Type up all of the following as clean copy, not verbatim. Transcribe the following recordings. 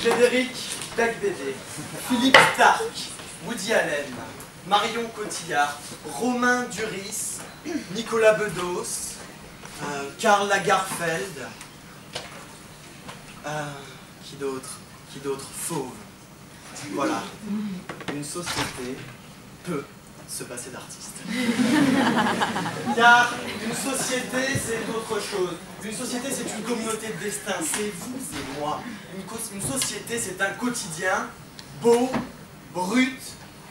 Frédéric Becbédé, Philippe Stark, Woody Allen, Marion Cotillard, Romain Duris, Nicolas Bedos, Karl Lagerfeld, qui d'autre? Fauve. Voilà, une société peut se passer d'artiste. Car une société, c'est autre chose. Une société, c'est une communauté de destin. C'est vous et moi. Une société, c'est un quotidien beau, brut,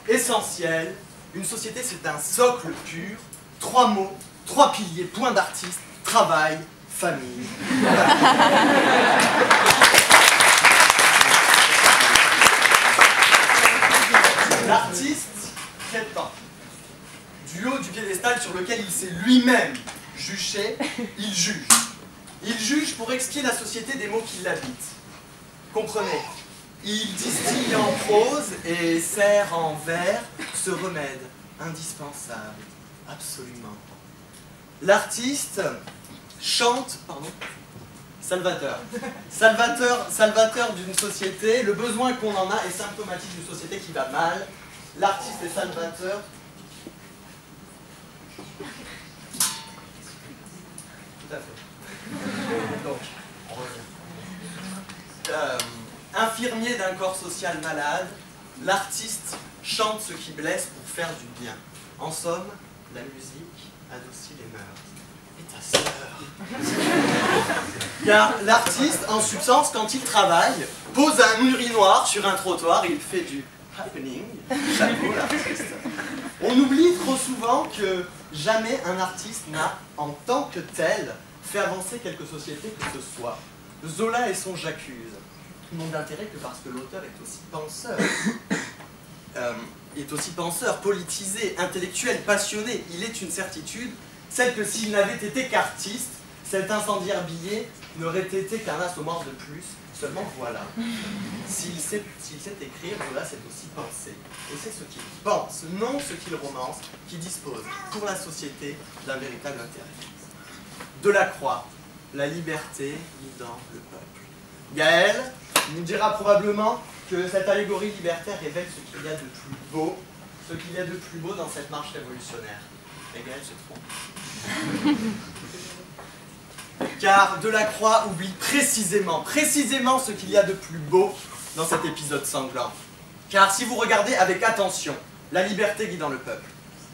essentiel. Une société, c'est un socle pur. 3 mots, 3 piliers, point d'artiste, travail, famille. L'artiste prétend, du haut du piédestal sur lequel il s'est lui-même juché, il juge. Il juge pour expier la société des mots qui l'habitent. Comprenez, il distille en prose et sert en vers ce remède indispensable, absolument. L'artiste chante, Salvateur d'une société. Le besoin qu'on en a est symptomatique d'une société qui va mal. L'artiste est salvateur. Tout à fait. Donc, on revient. Infirmier d'un corps social malade, l'artiste chante ce qui blesse pour faire du bien. En somme, la musique adoucit les mœurs. Et ta sœur. Car l'artiste, en substance, quand il travaille, pose un urinoir sur un trottoir, il fait du happening. Chapeau, l'artiste. On oublie trop souvent que jamais un artiste n'a, en tant que tel, fait avancer quelque société que ce soit. Zola et son J'accuse n'ont d'intérêt que parce que l'auteur est aussi penseur. Politisé, intellectuel, passionné. Il est une certitude, celle que s'il n'avait été qu'artiste, cet incendiaire billet n'aurait été qu'un assommeur de plus. Seulement voilà, s'il sait écrire, Zola sait aussi penser. Et c'est ce qu'il pense, non ce qu'il romance, qui dispose pour la société d'un véritable intérêt. Delacroix, la liberté guidant le peuple. Gaël nous dira probablement que cette allégorie libertaire révèle ce qu'il y a de plus beau, dans cette marche révolutionnaire. Et Gaël se trompe. Car Delacroix oublie précisément ce qu'il y a de plus beau dans cet épisode sanglant. Car si vous regardez avec attention la liberté guidant le peuple,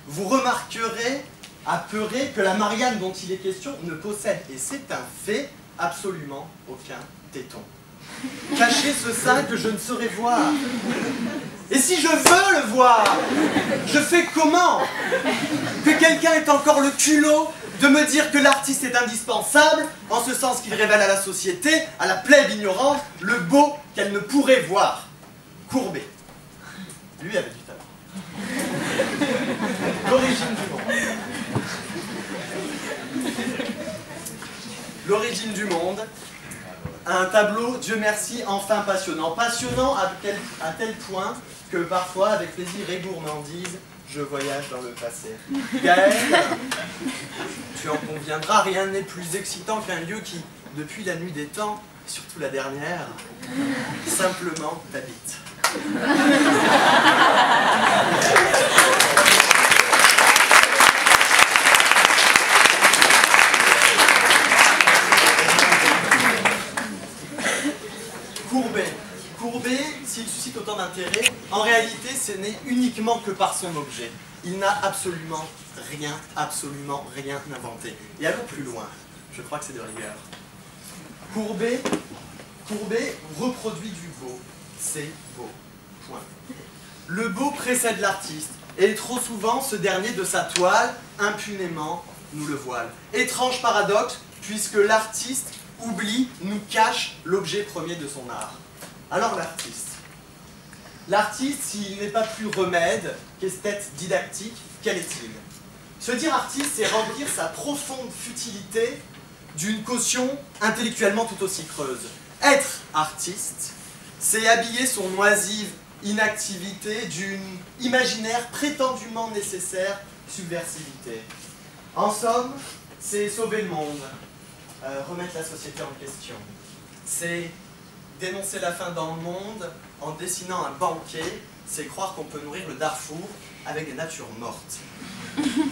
vous remarquerez, apeuré, que la Marianne dont il est question ne possède, et c'est un fait, absolument aucun téton. Cachez ce sein que je ne saurais voir. Et si je veux le voir, je fais comment? Que quelqu'un ait encore le culot de me dire que l'artiste est indispensable, en ce sens qu'il révèle à la société, à la plèbe ignorante, le beau qu'elle ne pourrait voir. Courbet. Lui avait du talent. L'origine du monde. L'origine du monde. Un tableau, Dieu merci, enfin passionnant. Passionnant à tel point que parfois, avec plaisir et gourmandise, je voyage dans le passé. Gaël, tu en conviendras, rien n'est plus excitant qu'un lieu qui, depuis la nuit des temps, surtout la dernière, simplement t'habite. Courbet, s'il suscite autant d'intérêt, en réalité, ce n'est uniquement que par son objet. Il n'a absolument rien inventé. Et allons plus loin. Je crois que c'est de rigueur. Courbet reproduit du beau. C'est beau. Point. Le beau précède l'artiste. Et trop souvent, ce dernier de sa toile, impunément, nous le voile. Étrange paradoxe, puisque l'artiste oublie, nous cache l'objet premier de son art. Alors l'artiste, s'il n'est pas plus remède qu'esthète didactique, quel est-il? Se dire artiste, c'est remplir sa profonde futilité d'une caution intellectuellement tout aussi creuse. Être artiste, c'est habiller son oisive inactivité d'une imaginaire prétendument nécessaire subversivité. En somme, c'est sauver le monde, remettre la société en question. C'est dénoncer la faim dans le monde en dessinant un banquet, c'est croire qu'on peut nourrir le Darfour avec des natures mortes.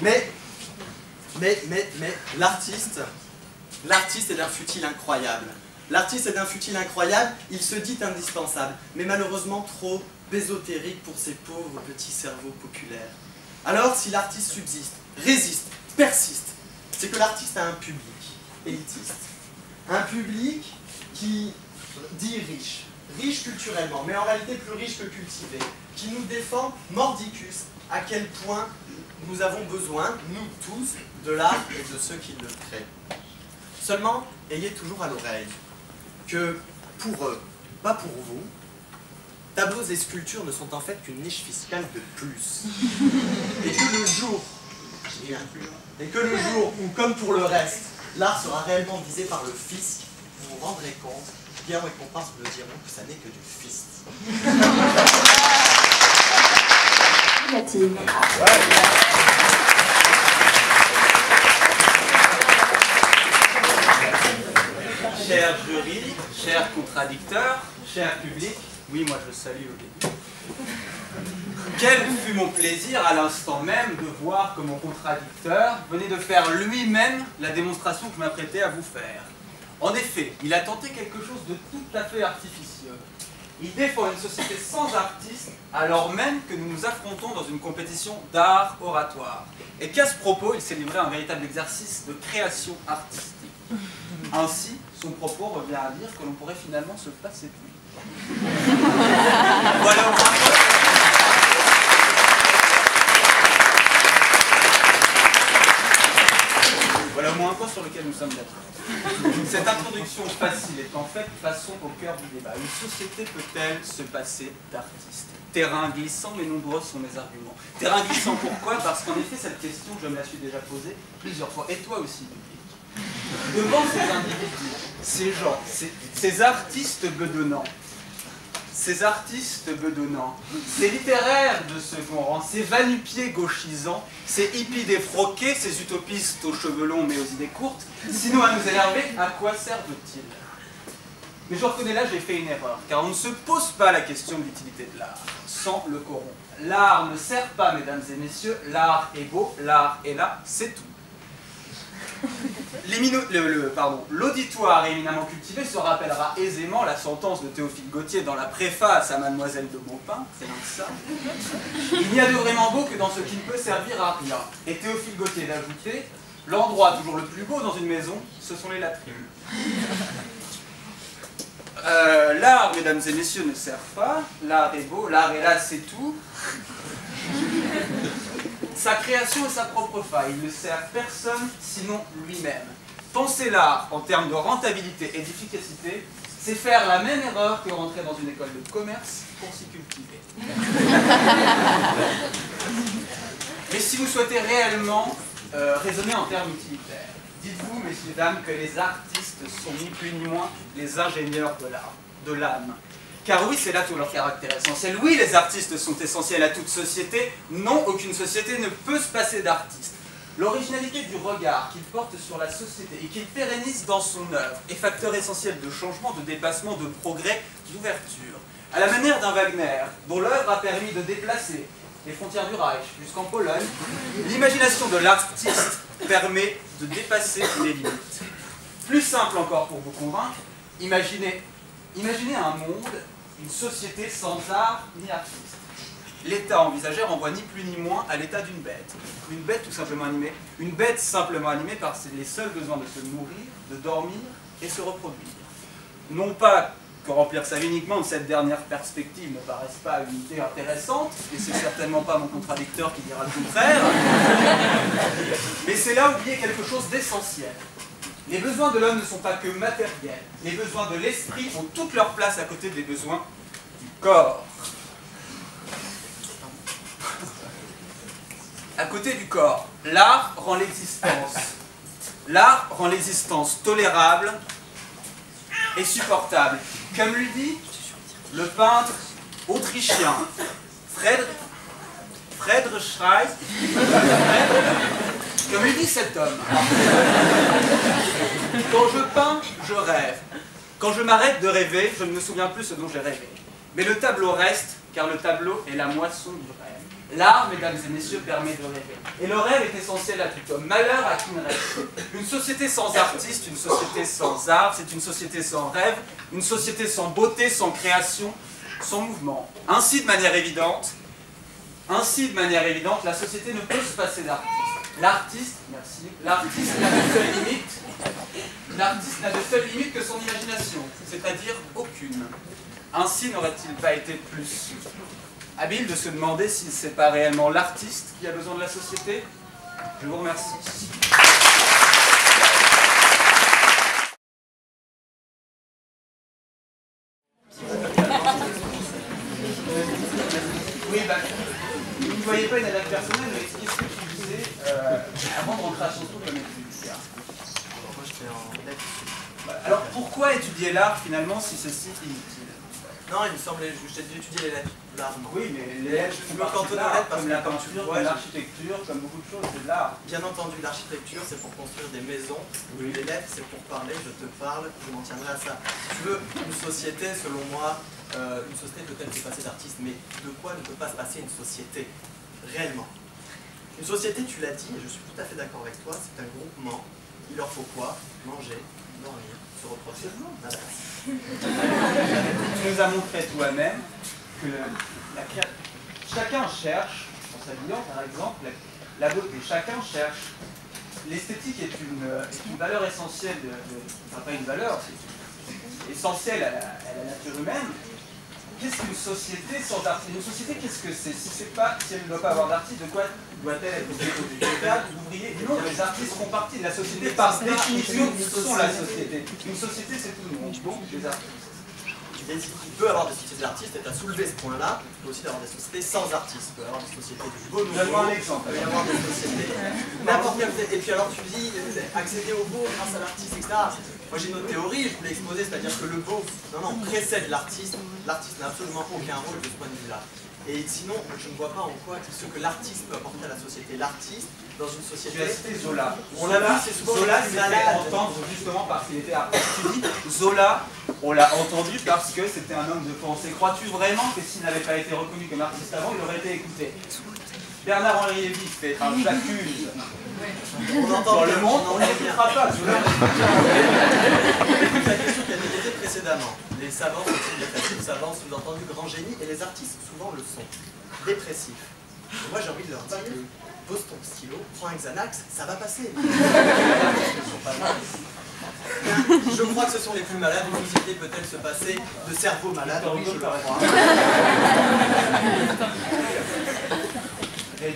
Mais l'artiste est d'un futile incroyable. L'artiste est d'un futile incroyable, il se dit indispensable, mais malheureusement trop ésotérique pour ces pauvres petits cerveaux populaires. Alors, si l'artiste subsiste, résiste, persiste, c'est que l'artiste a un public élitiste. Un public qui dit riche, riche culturellement, mais en réalité plus riche que cultivé, qui nous défend mordicus à quel point nous avons besoin, nous tous, de l'art et de ceux qui le créent. Seulement, ayez toujours à l'oreille que pour eux, pas pour vous, tableaux et sculptures ne sont en fait qu'une niche fiscale de plus. Et que le jour où, comme pour le reste, l'art sera réellement visé par le fisc, vous vous rendrez compte, bien et comparses me diront que ça n'est que du fist. Cher jury, chers contradicteurs, cher public, oui, moi je salue au début. Quel fut mon plaisir à l'instant même de voir que mon contradicteur venait de faire lui-même la démonstration que je m'apprêtais à vous faire. En effet, il a tenté quelque chose de tout à fait artificieux. Il défend une société sans artistes alors même que nous nous affrontons dans une compétition d'art oratoire. Et qu'à ce propos, il s'est livré à un véritable exercice de création artistique. Ainsi, son propos revient à dire que l'on pourrait finalement se passer de lui. Voilà au moins un point sur lequel nous sommes d'accord. Cette introduction facile est en fait, passons au cœur du débat. Une société peut-elle se passer d'artistes? Terrain glissant, mais nombreux sont mes arguments. Terrain glissant pourquoi? Parce qu'en effet, cette question, je me la suis déjà posée plusieurs fois. Et toi aussi, public. Devant ces individus, ces gens, ces artistes bedonnants, ces littéraires de second rang, ces va-nu-pieds gauchisants, ces hippies défroqués, ces utopistes aux cheveux longs mais aux idées courtes, sinon à nous énerver, à quoi servent-ils? Mais je reconnais là, j'ai fait une erreur, car on ne se pose pas la question de l'utilité de l'art sans le corrompre. L'art ne sert pas, mesdames et messieurs, l'art est beau, l'art est là, c'est tout. L'auditoire éminemment cultivé se rappellera aisément la sentence de Théophile Gautier dans la préface à Mademoiselle de Maupin, c'est ça. Il n'y a de vraiment beau que dans ce qui ne peut servir à rien. Et Théophile Gautier d'ajouter, l'endroit toujours le plus beau dans une maison, ce sont les latrines. L'art, mesdames et messieurs, ne sert pas, l'art est beau, l'art est là, c'est tout. Sa création est sa propre faille, il ne sert personne sinon lui-même. Penser l'art en termes de rentabilité et d'efficacité, c'est faire la même erreur que rentrer dans une école de commerce pour s'y cultiver. Mais si vous souhaitez réellement raisonner en termes utilitaires, dites-vous, messieurs, dames, que les artistes sont ni plus ni moins les ingénieurs de l'âme. Car oui, c'est là tout leur caractère essentiel. Oui, les artistes sont essentiels à toute société. Non, aucune société ne peut se passer d'artistes. L'originalité du regard qu'il porte sur la société et qu'il pérennise dans son œuvre est facteur essentiel de changement, de dépassement, de progrès, d'ouverture. À la manière d'un Wagner, dont l'œuvre a permis de déplacer les frontières du Reich jusqu'en Pologne, l'imagination de l'artiste permet de dépasser les limites. Plus simple encore pour vous convaincre, imaginez un monde, une société sans art ni artiste. L'état envisagé renvoie ni plus ni moins à l'état d'une bête. Une bête tout simplement animée. Une bête simplement animée par les seuls besoins de se nourrir, de dormir et se reproduire. Non pas que remplir sa vie uniquement de cette dernière perspective ne paraisse pas une idée intéressante, et c'est certainement pas mon contradicteur qui dira le contraire, mais c'est là oublier quelque chose d'essentiel. Les besoins de l'homme ne sont pas que matériels. Les besoins de l'esprit ont toute leur place à côté des besoins du corps. À côté du corps, l'art rend l'existence tolérable et supportable. Comme lui dit le peintre autrichien Friedrich Schreis, comme lui dit cet homme, quand je peins, je rêve. Quand je m'arrête de rêver, je ne me souviens plus ce dont j'ai rêvé. Mais le tableau reste, car le tableau est la moisson du rêve. L'art, mesdames et messieurs, permet de rêver. Et le rêve est essentiel à tout homme. Malheur à qui ne rêve. Une société sans artiste, une société sans art, c'est une société sans rêve, une société sans beauté, sans création, sans mouvement. Ainsi, de manière évidente, la société ne peut se passer d'artiste. L'artiste, merci, l'artiste n'a de seule limite que son imagination, c'est-à-dire aucune. Ainsi n'aurait-il pas été plus habile de se demander si c'est pas réellement l'artiste qui a besoin de la société? Je vous remercie. Oui, vous ne voyez pas une attaque personnelle, mais qu'est-ce que tu disais avant de rentrer à Sciences Po comme étudiant? Moi, j'étais en lettres. Alors, pourquoi étudier l'art finalement si c'est si inutile? Non, il me semblait, je t'ai dit d'étudier les lettres, l'art. Oui, mais les lettres, tu me cantonnes aux lettres parce comme que la peinture, comme l'architecture, comme beaucoup de choses, c'est de l'art. Bien entendu, l'architecture, c'est pour construire des maisons. Oui. Les lettres, c'est pour parler, je te parle, je m'en tiendrai à ça. Si tu veux, une société, selon moi, une société peut-être se passer d'artistes, mais de quoi ne peut pas se passer une société, réellement? Une société, tu l'as dit, et je suis tout à fait d'accord avec toi, c'est un groupement. Il leur faut quoi? Manger, dormir, se reproduire. Tu nous as montré toi-même que chacun cherche, en s'habillant par exemple, la beauté. Chacun cherche. L'esthétique est une valeur essentielle, enfin pas une valeur, c'est essentielle à la nature humaine. Qu'est-ce qu'une société sans artiste? Une société, qu'est-ce que c'est? Si elle ne doit pas avoir d'artiste, de quoi doit-elle être composée? Des cadres, d'ouvriers? Non, les artistes font partie de la société. Par définition, ils sont la société. Une société, c'est tout le monde, donc les artistes. Il peut y avoir des sociétés d'artistes, et tu as soulevé ce point-là. Il peut aussi y avoir des sociétés sans artistes. Il peut y avoir des sociétés du beau nouveau. Donne-moi un exemple. Il peut y avoir des sociétés. N'importe quelle. Et puis alors tu dis, accéder au beau grâce à l'artiste, etc. Moi j'ai une autre théorie, je voulais exposer, c'est-à-dire que le beau, non, précède l'artiste. L'artiste n'a absolument aucun rôle de ce point de vue-là. Et sinon, je ne vois pas en quoi ce que l'artiste peut apporter à la société. L'artiste, dans une société... Tu as cité Zola. On l'a vu, c'est souvent... Zola s'est fait entendre justement parce qu'il était artiste. Tu dis, Zola, on l'a entendu parce que c'était un homme de pensée. Crois-tu vraiment que s'il n'avait pas été reconnu comme artiste avant, il aurait été écouté? Bernard-Henri Lévy fait un j'accuse. On entend dans le monde, on n'écoutera pas. Zola. La question qui a été posée précédemment. Les savants sont-ils dépressifs? Savants, sous-entendu grand génie, et les artistes souvent le sont. Dépressifs. Et moi j'ai envie de leur dire, pose ton stylo, prends un Xanax, ça va passer. Je crois que ce sont les plus malades. Une société peut-elle se passer de cerveau malade? Oui, je le crois. Et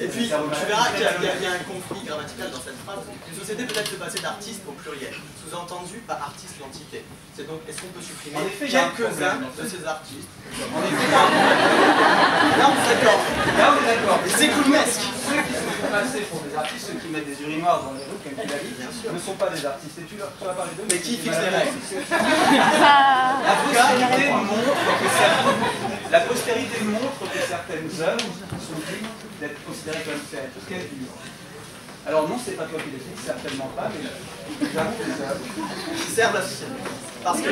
puis, tu verras qu'il y a un conflit grammatical dans cette phrase. Une société peut-être se passer d'artistes au pluriel. Sous-entendu, pas artiste l'entité. C'est donc, est-ce qu'on peut supprimer quelques-uns de ces artistes? En effet, là, on est d'accord. Là, on est d'accord. C'est coolmesque. Ceux qui se font passer pour des artistes, ceux qui mettent des urinoirs dans les rues, comme tu l'as dit, ne sont pas des artistes. Et tu vas parler d'eux. Mais qui fixe les règles? La postérité montre que certaines œuvres sont dignes d'être considérées comme telles. Quelle figure? Alors non, c'est pas toi qui le dis, certainement pas, mais nous avons des œuvres qui servent la société. Parce que...